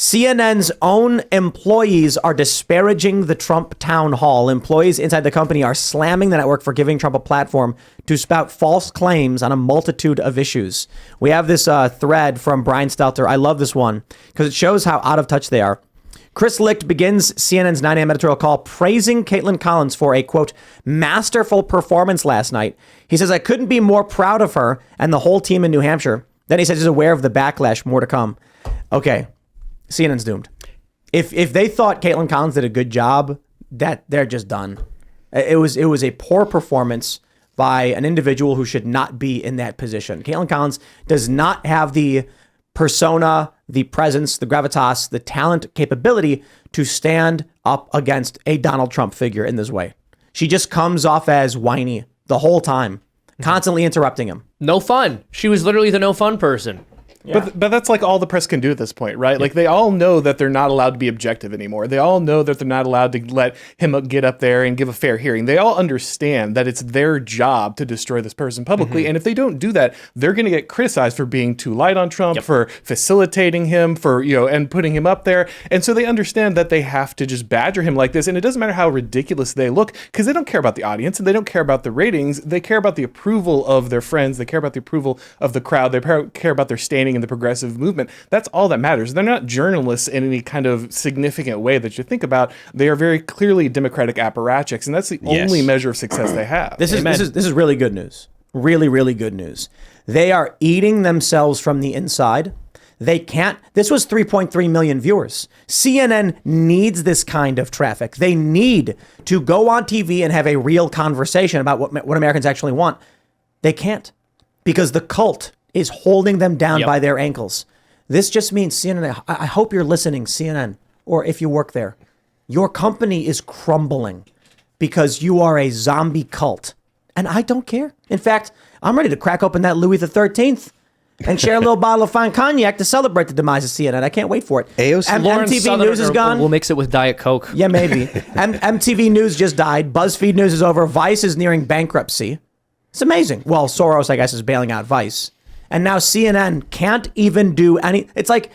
CNN's own employees are disparaging the Trump town hall. Employees inside the company are slamming the network for giving Trump a platform to spout false claims on a multitude of issues. We have this thread from Brian Stelter. I love this one because it shows how out of touch they are. Chris Licht begins CNN's 9 a.m. editorial call praising Caitlin Collins for a, quote, masterful performance last night. He says, I couldn't be more proud of her and the whole team in New Hampshire. Then he says he's aware of the backlash, more to come. Okay, CNN's doomed. If they thought Caitlin Collins did a good job, that they're just done. It was a poor performance by an individual who should not be in that position. Caitlin Collins does not have the persona, the presence, the gravitas, the talent, capability to stand up against a Donald Trump figure in this way. She just comes off as whiny the whole time, constantly interrupting him. No fun. She was literally the no fun person. Yeah. But that's like all the press can do at this point, right? Like they all know that they're not allowed to be objective anymore. They all know that they're not allowed to let him get up there and give a fair hearing. They all understand that it's their job to destroy this person publicly. And if they don't do that, they're going to get criticized for being too light on Trump, for facilitating him, for, and putting him up there. And so they understand that they have to just badger him like this. And it doesn't matter how ridiculous they look because they don't care about the audience and they don't care about the ratings. They care about the approval of their friends. They care about the approval of the crowd. They care about their standing in the progressive movement. That's all that matters. They're not journalists in any kind of significant way that you think about. They are very clearly Democratic apparatchiks, and that's the only measure of success they have. This is really good news. Really, really good news. They are eating themselves from the inside. They can't. This was 3.3 million viewers. CNN needs this kind of traffic. They need to go on TV and have a real conversation about what Americans actually want. They can't because the cult is holding them down by their ankles. This just means CNN, I hope you're listening, CNN, or if you work there, your company is crumbling because you are a zombie cult. And I don't care. In fact, I'm ready to crack open that Louis the 13th and share a little bottle of fine cognac to celebrate the demise of CNN. I can't wait for it. MTV News is gone. We'll mix it with Diet Coke. Yeah, maybe. MTV News just died. BuzzFeed News is over. Vice is nearing bankruptcy. It's amazing. Well, Soros, I guess, is bailing out Vice. And now CNN can't even do any. It's like,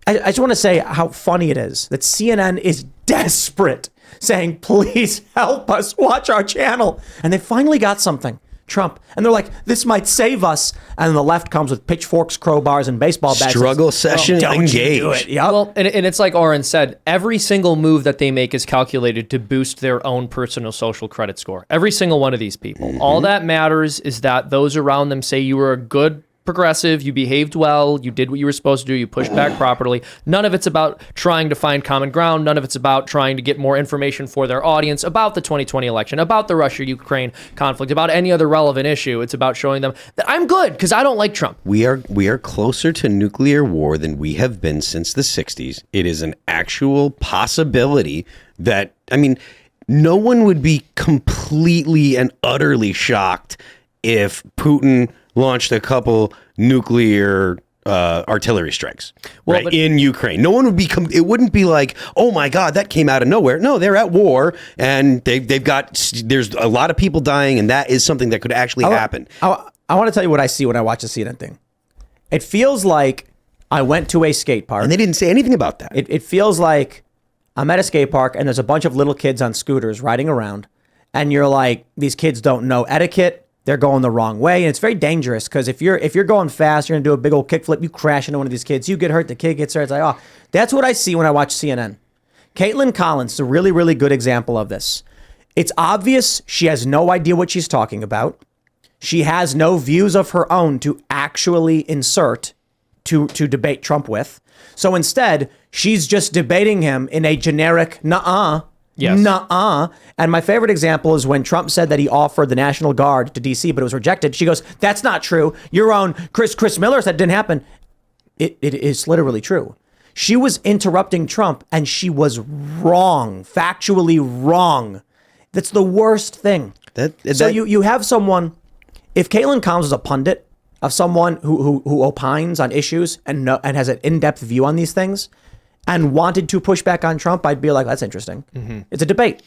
I just want to say how funny it is that CNN is desperate, saying, please help us watch our channel. And they finally got something, Trump. And they're like, this might save us. And the left comes with pitchforks, crowbars, and baseball bats. Struggle session, engage. Yep. Well, and it's like Oren said, every single move that they make is calculated to boost their own personal social credit score. Every single one of these people. All that matters is that those around them say you were a good progressive, you behaved well, you did what you were supposed to do, you pushed back properly. None of it's about trying to find common ground. None of it's about trying to get more information for their audience about the 2020 election, about the Russia-Ukraine conflict, about any other relevant issue. It's about showing them that I'm good because I don't like Trump. We are closer to nuclear war than we have been since the 60s. It is an actual possibility that, no one would be completely and utterly shocked if Putin launched a couple nuclear artillery strikes in Ukraine. No one would it wouldn't be like, oh my God, that came out of nowhere. No, they're at war and there's a lot of people dying, and that is something that could actually happen. I want to tell you what I see when I watch the CNN thing. It feels like I went to a skate park. And they didn't say anything about that. It feels like I'm at a skate park and there's a bunch of little kids on scooters riding around, and you're like, these kids don't know etiquette. They're going the wrong way, and it's very dangerous because if you're going fast, you're gonna do a big old kickflip, you crash into one of these kids, you get hurt, the kid gets hurt. It's like, oh, that's what I see when I watch CNN. Caitlin Collins is a really, really good example of this. It's obvious she has no idea what she's talking about. She has no views of her own to actually insert to debate Trump with. So instead, she's just debating him in a generic nuh-uh. Yes. Nuh-uh. And my favorite example is when Trump said that he offered the National Guard to D.C., but it was rejected. She goes, that's not true. Your own Chris Miller said it didn't happen. It is literally true. She was interrupting Trump, and she was wrong, factually wrong. That's the worst thing. So you have someone, if Caitlin Collins is a pundit, of someone who opines on issues and has an in-depth view on these things, and wanted to push back on Trump, I'd be like, that's interesting. It's a debate.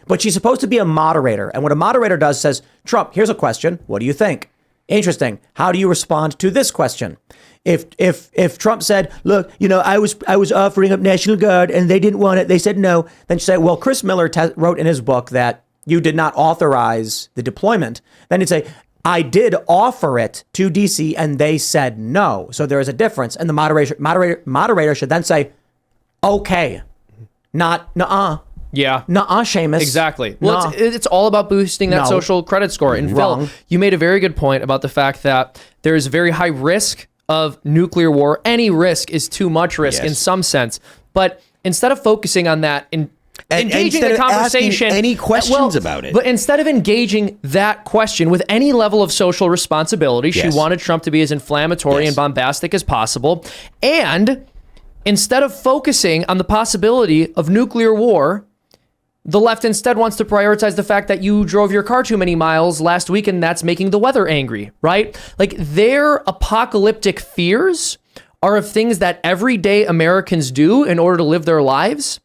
But she's supposed to be a moderator. And what a moderator does says, Trump, here's a question. What do you think? Interesting. How do you respond to this question? If Trump said, look, I was offering up National Guard and they didn't want it, they said no, then you say, well, Chris Miller wrote in his book that you did not authorize the deployment. Then you'd say, I did offer it to DC and they said no. So there is a difference. And the moderator should then say, okay, not nuh-uh. Yeah. Nuh-uh, Seamus. Exactly. Well, it's all about boosting that social credit score. And Wrong. Phil, you made a very good point about the fact that there's very high risk of nuclear war. Any risk is too much risk in some sense. But instead of focusing on that and engaging the conversation, any questions about it. But instead of engaging that question with any level of social responsibility, she wanted Trump to be as inflammatory and bombastic as possible. And instead of focusing on the possibility of nuclear war, the left instead wants to prioritize the fact that you drove your car too many miles last week and that's making the weather angry, right? Like their apocalyptic fears are of things that everyday Americans do in order to live their lives.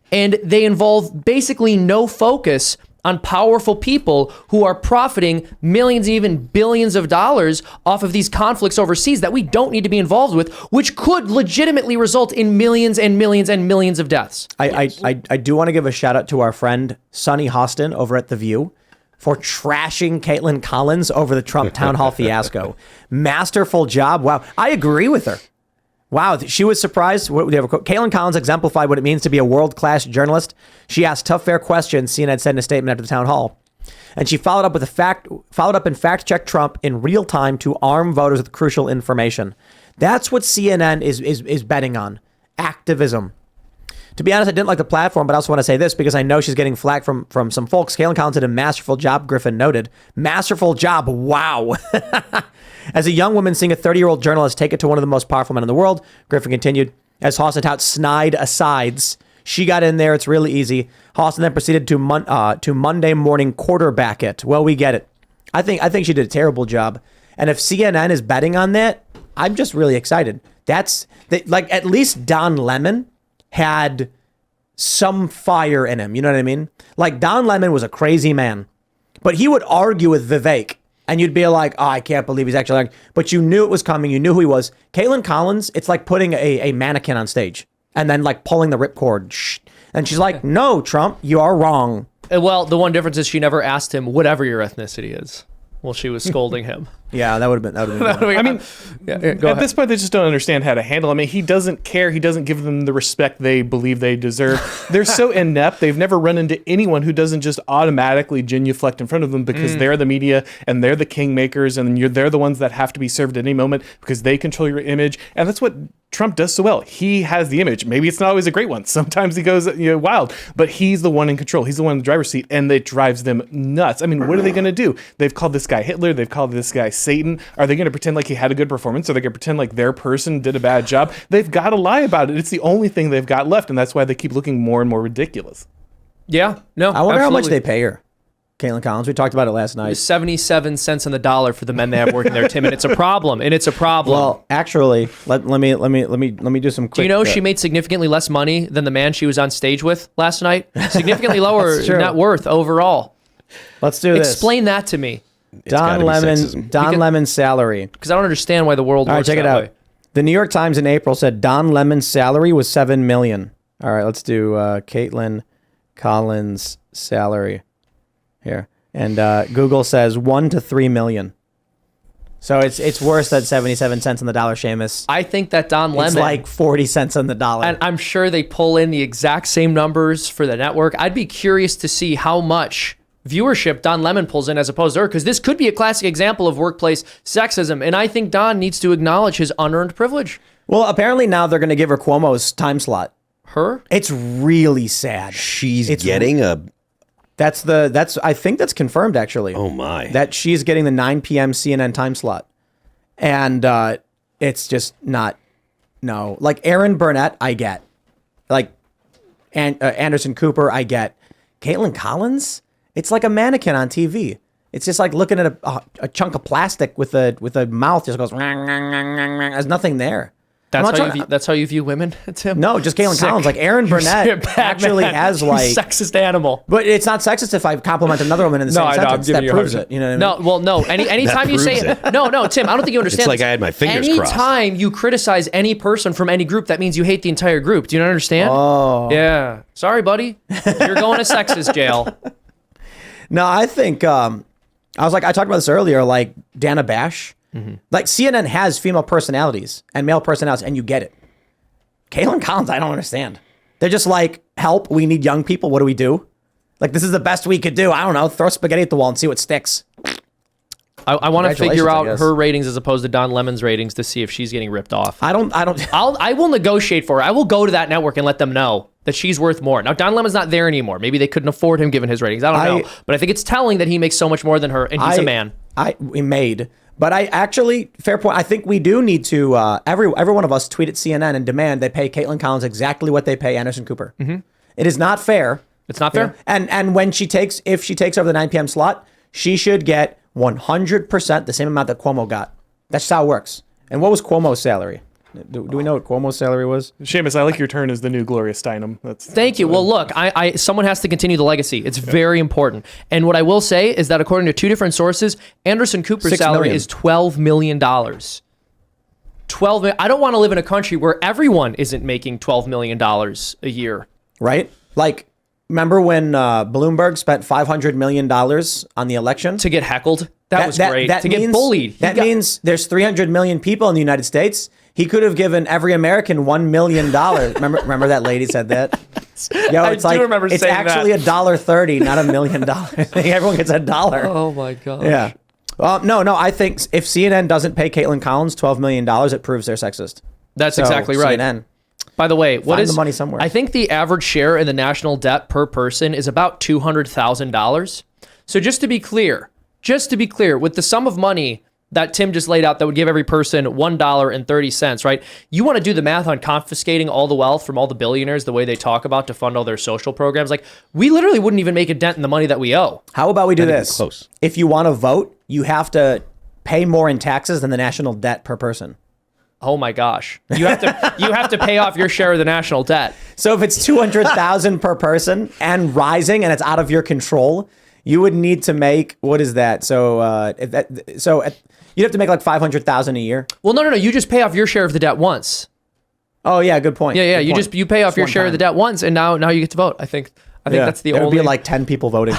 And they involve basically no focus on powerful people who are profiting millions, even billions of dollars off of these conflicts overseas that we don't need to be involved with, which could legitimately result in millions and millions and millions of deaths. I do want to give a shout out to our friend Sonny Hostin over at The View for trashing Caitlin Collins over the Trump town hall fiasco. Masterful job. Wow. I agree with her. Wow, she was surprised. Caitlin Collins exemplified what it means to be a world-class journalist. She asked tough, fair questions, CNN said in a statement after the town hall. And she followed up and fact-checked Trump in real time to arm voters with crucial information. That's what CNN is betting on. Activism. To be honest, I didn't like the platform, but I also want to say this because I know she's getting flack from some folks. Caitlin Collins did a masterful job, Griffin noted. Masterful job. Wow. As a young woman seeing a 30-year-old journalist take it to one of the most powerful men in the world, Griffin continued, as Hostin tout snide asides, she got in there. It's really easy. Hostin then proceeded to Monday morning quarterback it. Well, we get it. I think she did a terrible job. And if CNN is betting on that, I'm just really excited. At least Don Lemon had some fire in him. You know what I mean? Like Don Lemon was a crazy man, but he would argue with Vivek. And you'd be like, oh, I can't believe he's actually like, but you knew it was coming. You knew who he was. Caitlin Collins, it's like putting a mannequin on stage and then like pulling the ripcord. And she's like, no, Trump, you are wrong. Well, the one difference is she never asked him whatever your ethnicity is. Well, she was scolding him. Yeah, that would have been good. I mean, at this point, they just don't understand how to handle it. I mean, he doesn't care. He doesn't give them the respect they believe they deserve. They're so inept. They've never run into anyone who doesn't just automatically genuflect in front of them because they're the media and they're the kingmakers and they're the ones that have to be served at any moment because they control your image. And that's what Trump does so well. He has the image. Maybe it's not always a great one. Sometimes he goes wild, but he's the one in control. He's the one in the driver's seat, and it drives them nuts. I mean, what are they going to do? They've called this guy Hitler. They've called this guy Satan. Are they going to pretend like he had a good performance? Are they going to pretend like their person did a bad job? They've got to lie about it. It's the only thing they've got left, and that's why they keep looking more and more ridiculous. Yeah, no. I wonder how much they pay her. Caitlin Collins. We talked about it last night. 77 cents on the dollar for the men they have working there, Tim, and it's a problem. Well, actually, let me do some quick. Do you know she made significantly less money than the man she was on stage with last night? Significantly lower net worth overall. Let's do this. Explain that to me. Don Lemon's salary. Because I don't understand why the world works check it that out. way. The New York Times in April said Don Lemon's salary was $7 million. All right, let's do Caitlin Collins' salary here. And Google says 1 to 3 million. So it's worse than 77 cents on the dollar, Seamus. I think that Don Lemon... It's like 40 cents on the dollar. And I'm sure they pull in the exact same numbers for the network. I'd be curious to see how much viewership Don Lemon pulls in as opposed to her, because this could be a classic example of workplace sexism. And I think Don needs to acknowledge his unearned privilege. Well, apparently now they're going to give her Cuomo's time slot. Her? It's really sad. She's getting a... I think that's confirmed, actually. Oh, my. That she's getting the 9 p.m. CNN time slot. And it's just not... No. Like, Aaron Burnett, I get. Like, Anderson Cooper, I get. Caitlin Collins? It's like a mannequin on TV. It's just like looking at a chunk of plastic with a mouth just goes... There's nothing there. That's how you view women, Tim? No, just Caitlin Sick. Collins. Like Aaron You're Burnett a bad actually man. has You like, sexist animal. but it's not sexist if I compliment another woman in the same I know, I'm sentence. giving That you a hard proves time. it. You know what I mean? No, well, no. Anytime you say proves it. no, Tim, I don't think you understand. It's like this. I had my fingers crossed. Anytime you criticize any person from any group, that means you hate the entire group. Do you not understand? Oh. Yeah. Sorry, buddy. You're going to sexist jail. No, I think I talked about this earlier, like Dana Bash. Like CNN has female personalities and male personalities, and you get it. Caitlin Collins, I don't understand. They're just like, help, we need young people. What do we do? Like, this is the best we could do. I don't know. Throw spaghetti at the wall and see what sticks. I want to figure Congratulations, I out guess. her ratings as opposed to Don Lemon's ratings to see if she's getting ripped off. I don't. I will negotiate for her. I will go to that network and let them know that she's worth more. Now, Don Lemon's not there anymore. Maybe they couldn't afford him given his ratings. I don't know. But I think it's telling that he makes so much more than her, and he's a man. But I actually, fair point. I think we do need to, every one of us tweet at CNN and demand they pay Caitlin Collins exactly what they pay Anderson Cooper. It is not fair. It's not fair. And when if she takes over the 9 p.m. slot, she should get 100% the same amount that Cuomo got. That's how it works. And what was Cuomo's salary? Do we know what Cuomo's salary was? Seamus, I like your turn as the new Gloria Steinem. Thank you. Well, look, someone has to continue the legacy. It's very important. And what I will say is that according to two different sources, Anderson Cooper's $6 salary million. is $12 million. $12 million. I don't want to live in a country where everyone isn't making $12 million a year. Right? Like, remember when Bloomberg spent $500 million on the election? To get heckled? That was great. To get bullied. That means there's 300 million people in the United States. He could have given every American $1 million. Remember that lady said that? Yo, it's I do remember it's saying actually $1.30, not $1 million. I think everyone gets $1. Oh my gosh. Yeah. No. I think if CNN doesn't pay Caitlin Collins $12 million, it proves they're sexist. That's So, exactly right. CNN. By the way, what Find is the money somewhere. I think the average share in the national debt per person is about $200,000. So just to be clear, with the sum of money that Tim just laid out that would give every person $1.30, right? You want to do the math on confiscating all the wealth from all the billionaires the way they talk about to fund all their social programs. Like, we literally wouldn't even make a dent in the money that we owe. How about we do Not even this? close. If you want to vote, you have to pay more in taxes than the national debt per person. Oh my gosh. You have to pay off your share of the national debt. So if it's 200,000 per person and rising and it's out of your control, you would need to make, what is that? You'd have to make like 500,000 a year. Well, no. You just pay off your share of the debt once. Oh yeah, good point. Yeah. Good point. You pay off Just your one share of the time. debt once, and now you get to vote. I think that's the It would only. be like 10 people voting.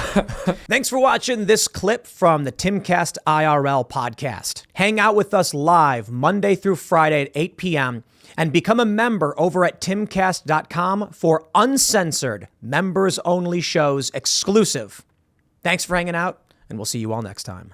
Thanks for watching this clip from the Timcast IRL podcast. Hang out with us live Monday through Friday at 8 p.m. and become a member over at timcast.com for uncensored, members-only shows exclusive. Thanks for hanging out, and we'll see you all next time.